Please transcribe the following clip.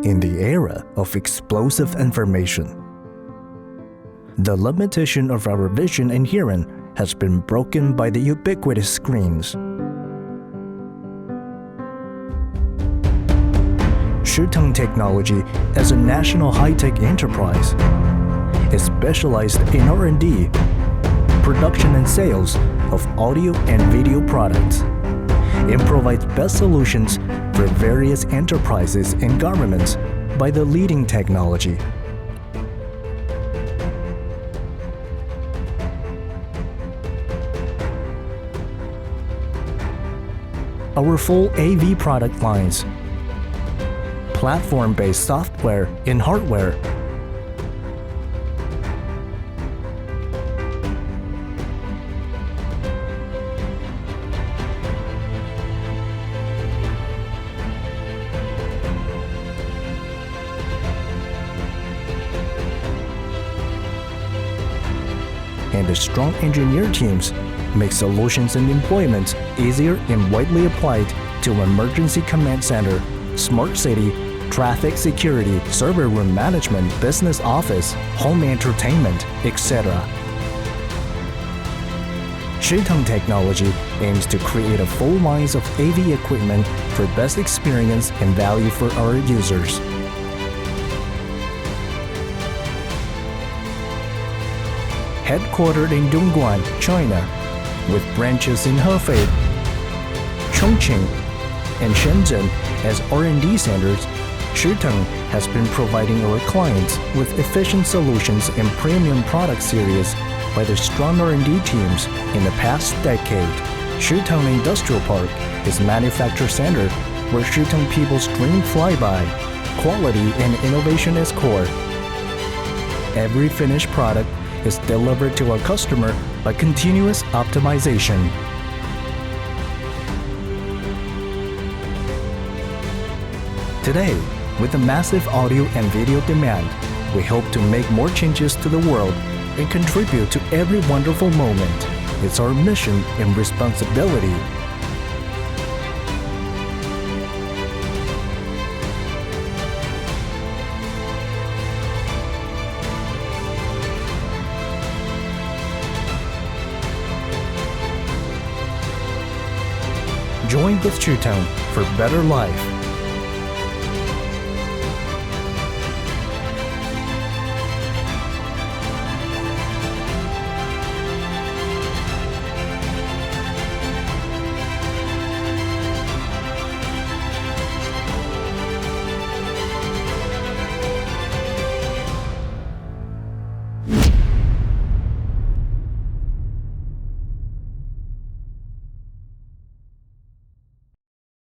in the era of explosive information. The limitation of our vision and hearing has been broken by the ubiquitous screens. Shiteng Technology, as a national high-tech enterprise, is specialized in R&D, production and sales of audio and video products. It provides best solutions for various enterprises and governments by the leading technology. Our full AV product lines, platform-based software and hardware, and the strong engineer teams make solutions and employment easier and widely applied to emergency command center, smart city, traffic security, server room management, business office, home entertainment, etc. Shiteng Technology aims to create a full lines of AV equipment for best experience and value for our users. Headquartered in Dongguan, China, with branches in Hefei, Chongqing, and Shenzhen as R&D centers, Shiteng has been providing our clients with efficient solutions and premium product series by their strong R&D teams in the past decade. Shiteng Industrial Park is manufacture center where Shiteng people's dream flyby, quality and innovation is core. Every finished product is delivered to our customer by continuous optimization. Today, with the massive audio and video demand, we hope to make more changes to the world and contribute to every wonderful moment. It's our mission and responsibility. Join with Shiteng for better life.